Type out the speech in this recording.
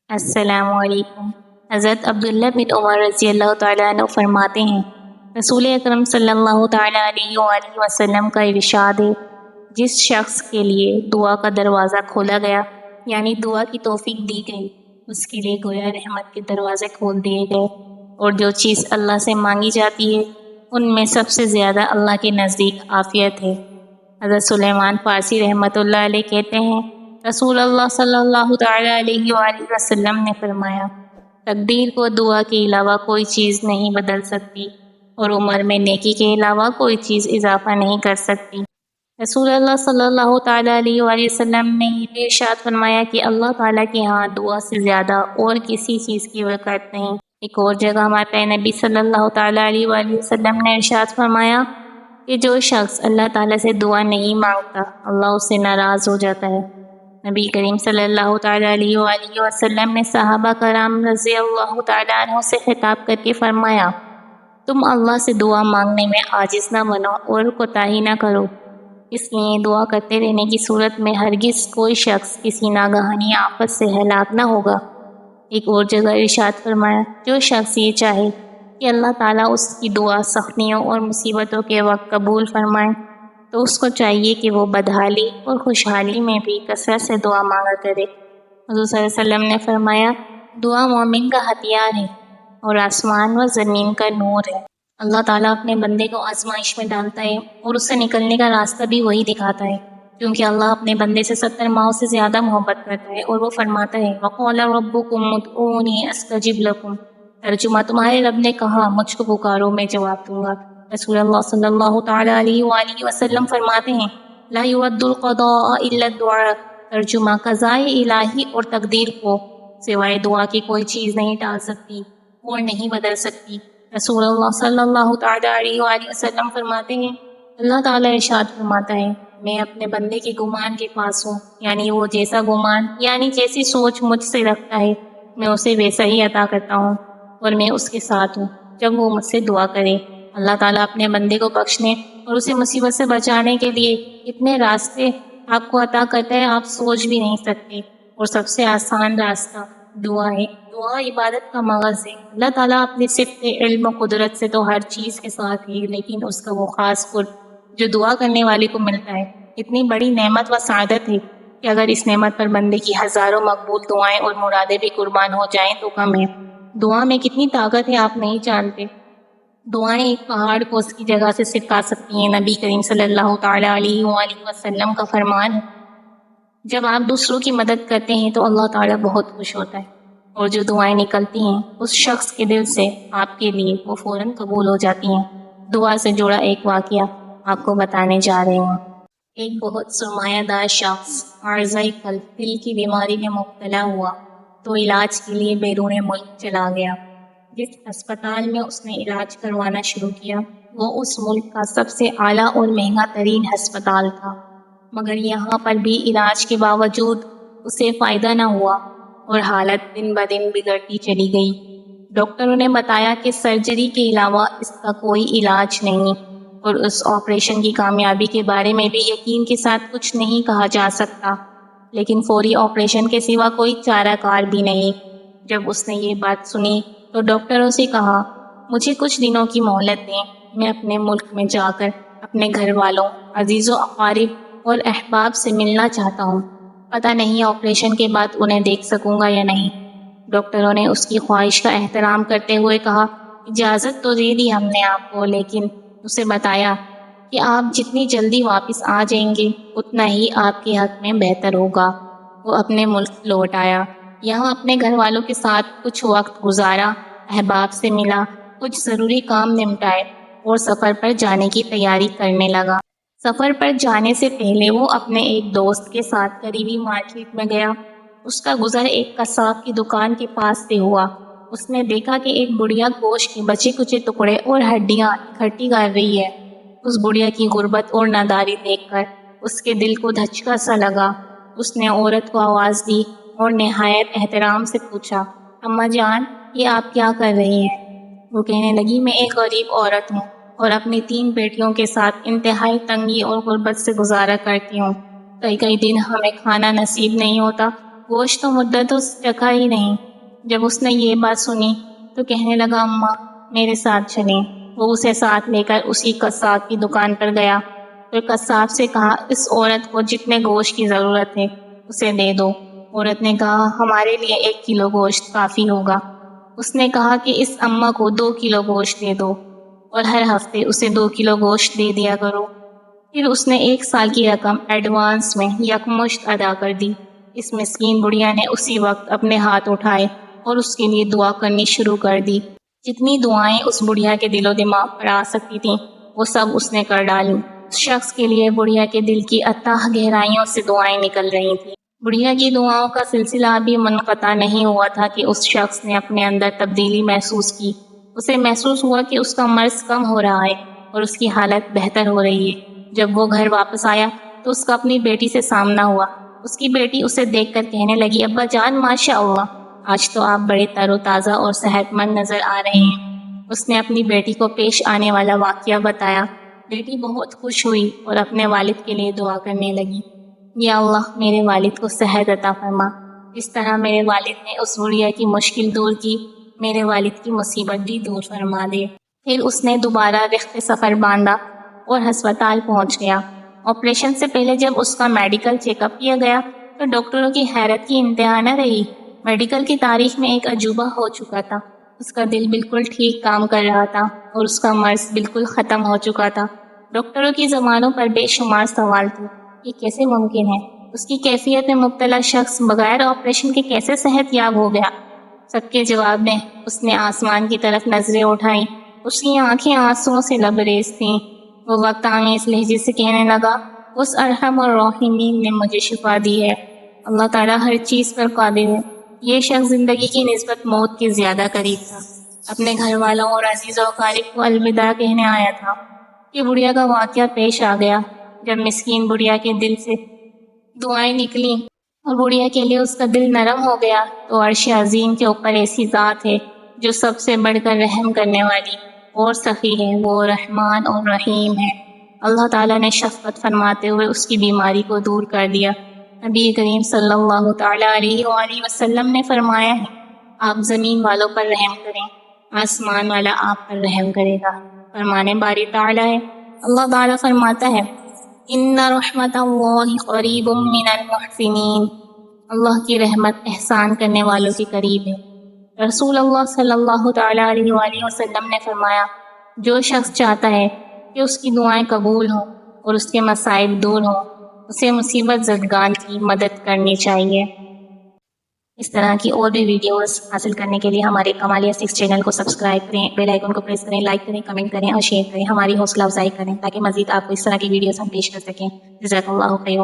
السلام علیکم۔ حضرت عبداللہ بن عمر رضی اللہ تعالیٰ عنہ فرماتے ہیں، رسول اکرم صلی اللہ تعالیٰ علیہ وآلہ وسلم کا ارشاد ہے، جس شخص کے لیے دعا کا دروازہ کھولا گیا، یعنی دعا کی توفیق دی گئی، اس کے لیے گویا رحمت کے دروازے کھول دیے گئے، اور جو چیز اللہ سے مانگی جاتی ہے ان میں سب سے زیادہ اللہ کے نزدیک عافیت ہے۔ حضرت سلیمان فارسی رحمۃ اللہ علیہ کہتے ہیں، رسول اللہ صلی اللہ تعالیٰ علیہ وآلہ وسلم نے فرمایا، تقدیر کو دعا کے علاوہ کوئی چیز نہیں بدل سکتی، اور عمر میں نیکی کے علاوہ کوئی چیز اضافہ نہیں کر سکتی۔ رسول اللہ صلی اللہ تعالیٰ علیہ وآلہ وسلم نے یہ بھی ارشاد فرمایا کہ اللہ تعالیٰ کے ہاں دعا سے زیادہ اور کسی چیز کی وقت نہیں۔ ایک اور جگہ ہمارے پیارے نبی صلی اللہ تعالیٰ علیہ وآلہ وسلم نے ارشاد فرمایا کہ جو شخص اللہ تعالیٰ سے دعا نہیں مانگتا اللہ اس سے ناراض ہو جاتا ہے۔ نبی کریم صلی اللہ تعالیٰ علیہ وآلہ وسلم نے صحابہ کرام رضی اللہ تعالیٰ عنہ سے خطاب کر کے فرمایا، تم اللہ سے دعا مانگنے میں عاجز نہ بنو اور کوتاہی نہ کرو، اس لیے دعا کرتے رہنے کی صورت میں ہرگز کوئی شخص کسی ناگہانی آفت سے ہلاک نہ ہوگا۔ ایک اور جگہ ارشاد فرمایا، جو شخص یہ چاہے کہ اللہ تعالیٰ اس کی دعا سختیوں اور مصیبتوں کے وقت قبول فرمائے تو اس کو چاہیے کہ وہ بدحالی اور خوشحالی میں بھی کثرت سے دعا مانگا کرے۔ حضور صلی اللہ علیہ وسلم نے فرمایا، دعا مومن کا ہتھیار ہے اور آسمان و زمین کا نور ہے۔ اللہ تعالیٰ اپنے بندے کو آزمائش میں ڈالتا ہے اور اس سے نکلنے کا راستہ بھی وہی دکھاتا ہے، کیونکہ اللہ اپنے بندے سے 70 ماؤں سے زیادہ محبت کرتا ہے، اور وہ فرماتا ہے، وَقَالَ رَبُّكُمْ ادْعُونِي أَسْتَجِبْ لَكُمْ، ترجمہ، تمہارے رب نے کہا مجھ کو پکارو میں جواب دوں گا۔ رسول اللہ صلی اللہ تعالیٰ علیہ وآلہ وسلم فرماتے ہیں، لا يرد القضاء الا الدعاء، ترجمہ، قضاء الہی اور تقدیر کو سوائے دعا کی کوئی چیز نہیں ٹال سکتی اور نہیں بدل سکتی۔ رسول اللہ صلی اللہ تعالیٰ علیہ وآلہ وسلم فرماتے ہیں، اللہ تعالیٰ ارشاد فرماتا ہے، میں اپنے بندے کے گمان کے پاس ہوں، یعنی وہ جیسا گمان یعنی جیسی سوچ مجھ سے رکھتا ہے میں اسے ویسا ہی عطا کرتا ہوں، اور میں اس کے ساتھ ہوں جب وہ مجھ سے دعا کرے۔ اللہ تعالیٰ اپنے بندے کو بخشنے اور اسے مصیبت سے بچانے کے لیے اتنے راستے آپ کو عطا کرتا ہے آپ سوچ بھی نہیں سکتے، اور سب سے آسان راستہ دعا ہے۔ دعا عبادت کا مغز ہے۔ اللہ تعالیٰ اپنی صفت علم و قدرت سے تو ہر چیز کے ساتھ ہے، لیکن اس کا وہ خاص قرب جو دعا کرنے والے کو ملتا ہے اتنی بڑی نعمت و سعادت ہے کہ اگر اس نعمت پر بندے کی ہزاروں مقبول دعائیں اور مرادیں بھی قربان ہو جائیں تو کم ہے۔ دعا میں کتنی طاقت ہے آپ نہیں جانتے۔ دعائیں ایک پہاڑ کو اس کی جگہ سے سکھا سکتی ہیں۔ نبی کریم صلی اللہ تعالیٰ علیہ وآلہ وسلم کا فرمان ہے، جب آپ دوسروں کی مدد کرتے ہیں تو اللہ تعالیٰ بہت خوش ہوتا ہے، اور جو دعائیں نکلتی ہیں اس شخص کے دل سے آپ کے لیے وہ فوراً قبول ہو جاتی ہیں۔ دعا سے جڑا ایک واقعہ آپ کو بتانے جا رہے ہیں۔ ایک بہت سرمایہ دار شخص عارضۂ قلب دل کی بیماری میں مبتلا ہوا تو علاج کے لیے بیرون ملک چلا گیا۔ جس ہسپتال میں اس نے علاج کروانا شروع کیا وہ اس ملک کا سب سے اعلیٰ اور مہنگا ترین ہسپتال تھا، مگر یہاں پر بھی علاج کے باوجود اسے فائدہ نہ ہوا اور حالت دن بدن بگڑتی چلی گئی۔ ڈاکٹروں نے بتایا کہ سرجری کے علاوہ اس کا کوئی علاج نہیں، اور اس آپریشن کی کامیابی کے بارے میں بھی یقین کے ساتھ کچھ نہیں کہا جا سکتا، لیکن فوری آپریشن کے سوا کوئی چارہ کار بھی نہیں۔ جب اس نے یہ بات سنی تو ڈاکٹروں سے کہا، مجھے کچھ دنوں کی مہلت دیں، میں اپنے ملک میں جا کر اپنے گھر والوں، عزیز و اقارب اور احباب سے ملنا چاہتا ہوں، پتہ نہیں آپریشن کے بعد انہیں دیکھ سکوں گا یا نہیں۔ ڈاکٹروں نے اس کی خواہش کا احترام کرتے ہوئے کہا، اجازت تو دے دی ہم نے آپ کو، لیکن اسے بتایا کہ آپ جتنی جلدی واپس آ جائیں گے اتنا ہی آپ کے حق میں بہتر ہوگا۔ وہ اپنے ملک لوٹ آیا، یہاں اپنے گھر والوں کے ساتھ کچھ وقت گزارا، احباب سے ملا، کچھ ضروری کام نمٹائے اور سفر پر جانے کی تیاری کرنے لگا۔ سفر پر جانے سے پہلے وہ اپنے ایک دوست کے ساتھ قریبی مارکیٹ میں گیا۔ اس کا گزر ایک قصاب کی دکان کے پاس سے ہوا۔ اس نے دیکھا کہ ایک بڑھیا گوشت کے بچے کچے ٹکڑے اور ہڈیاں اکٹھی کر رہی ہے۔ اس بڑھیا کی غربت اور ناداری دیکھ کر اس کے دل کو دھچکا سا لگا۔ اس نے عورت کو آواز دی اور نہایت احترام سے پوچھا، اماں جان، یہ آپ کیا کر رہی ہیں؟ وہ کہنے لگی، میں ایک غریب عورت ہوں اور اپنی 3 بیٹیوں کے ساتھ انتہائی تنگی اور غربت سے گزارا کرتی ہوں۔ کئی دن ہمیں کھانا نصیب نہیں ہوتا گوشت تو مدتوں سے چکھا ہی نہیں۔ جب اس نے یہ بات سنی تو کہنے لگا اماں میرے ساتھ چلیں۔ وہ اسے ساتھ لے کر اسی قصاب کی دکان پر گیا، پھر قصاب سے کہا اس عورت کو جتنے گوشت کی ضرورت ہے اسے دے دو۔ عورت نے کہا ہمارے لیے 1 کلو گوشت کافی ہوگا۔ اس نے کہا کہ اس اماں کو 2 کلو گوشت دے دو اور ہر ہفتے اسے 2 کلو گوشت دے دیا کرو۔ پھر اس نے 1 سال کی رقم ایڈوانس میں یکمشت ادا کر دی۔ اس مسکین بڑھیا نے اسی وقت اپنے ہاتھ اٹھائے اور اس کے لیے دعا کرنی شروع کر دی۔ جتنی دعائیں اس بڑھیا کے دل و دماغ پر آ سکتی تھیں وہ سب اس نے کر ڈالی۔ اس شخص کے لیے بڑھیا کے دل کی اتھاہ گہرائیوں سے دعائیں نکل رہی تھیں۔ بڑھیا کی دعاؤں کا سلسلہ ابھی منقطع نہیں ہوا تھا کہ اس شخص نے اپنے اندر تبدیلی محسوس کی۔ اسے محسوس ہوا کہ اس کا مرض کم ہو رہا ہے اور اس کی حالت بہتر ہو رہی ہے۔ جب وہ گھر واپس آیا تو اس کا اپنی بیٹی سے سامنا ہوا۔ اس کی بیٹی اسے دیکھ کر کہنے لگی ابا جان ماشاء اللہ، آج تو آپ بڑے تر و تازہ اور صحت مند نظر آ رہے ہیں۔ اس نے اپنی بیٹی کو پیش آنے والا واقعہ بتایا۔ بیٹی بہت خوش ہوئی اور اپنے والد کے لیے دعا کرنے لگی، یا اللہ میرے والد کو صحت عطا فرما، اس طرح میرے والد نے اس بڑھیا کی مشکل دور کی، میرے والد کی مصیبت بھی دور فرما دے۔ پھر اس نے دوبارہ رخت سفر باندھا اور ہسپتال پہنچ گیا۔ آپریشن سے پہلے جب اس کا میڈیکل چیک اپ کیا گیا تو ڈاکٹروں کی حیرت کی انتہا نہ رہی۔ میڈیکل کی تاریخ میں ایک عجوبہ ہو چکا تھا۔ اس کا دل بالکل ٹھیک کام کر رہا تھا اور اس کا مرض بالکل ختم ہو چکا تھا۔ ڈاکٹروں کی زبانوں پر بے شمار سوال تھے، یہ کیسے ممکن ہے؟ اس کی کیفیت میں مبتلا شخص بغیر آپریشن کے کیسے صحت یاب ہو گیا؟ سب کے جواب میں اس نے آسمان کی طرف نظریں اٹھائیں۔ اس کی آنکھیں آنسوؤں سے لبریز تھیں۔ وہ وقت آمیز لہجے سے کہنے لگا اس ارحم الراحمین نے مجھے شفا دی ہے۔ اللہ تعالیٰ ہر چیز پر قادر ہے۔ یہ شخص زندگی کی نسبت موت کے زیادہ قریب تھا۔ اپنے گھر والوں اور عزیز و اقارب کو الوداع کہنے آیا تھا کہ بڑھیا کا واقعہ پیش آ گیا۔ جب مسکین بڑھیا کے دل سے دعائیں نکلیں اور بڑھیا کے لیے اس کا دل نرم ہو گیا تو عرش عظیم کے اوپر ایسی ذات ہے جو سب سے بڑھ کر رحم کرنے والی اور سخی ہے، وہ رحمان اور رحیم ہے۔ اللہ تعالیٰ نے شفقت فرماتے ہوئے اس کی بیماری کو دور کر دیا۔ نبی کریم صلی اللہ تعالیٰ علیہ وآلہ وسلم نے فرمایا ہے آپ زمین والوں پر رحم کریں، آسمان والا آپ پر رحم کرے گا۔ فرمانے باری تعالیٰ ہے، اللہ تعالیٰ فرماتا ہے ان رحمت اللہ قریب من المحسنین، اللہ کی رحمت احسان کرنے والوں کے قریب ہے۔ رسول اللہ صلی اللہ تعالیٰ علیہ وآلہ وسلم نے فرمایا جو شخص چاہتا ہے کہ اس کی دعائیں قبول ہوں اور اس کے مصائب دور ہوں اسے مصیبت زدگان کی مدد کرنی چاہیے۔ اس طرح کی اور بھی ویڈیوز حاصل کرنے کے لیے ہمارے کمالیہ 6 چینل کو سبسکرائب کریں، بیل آئیکن کو پریس کریں، لائک کریں، کمنٹ کریں اور شیئر کریں، ہماری حوصلہ افزائی کریں تاکہ مزید آپ کو اس طرح کی ویڈیوز ہم پیش کر سکیں۔ جزاک اللہ خیر۔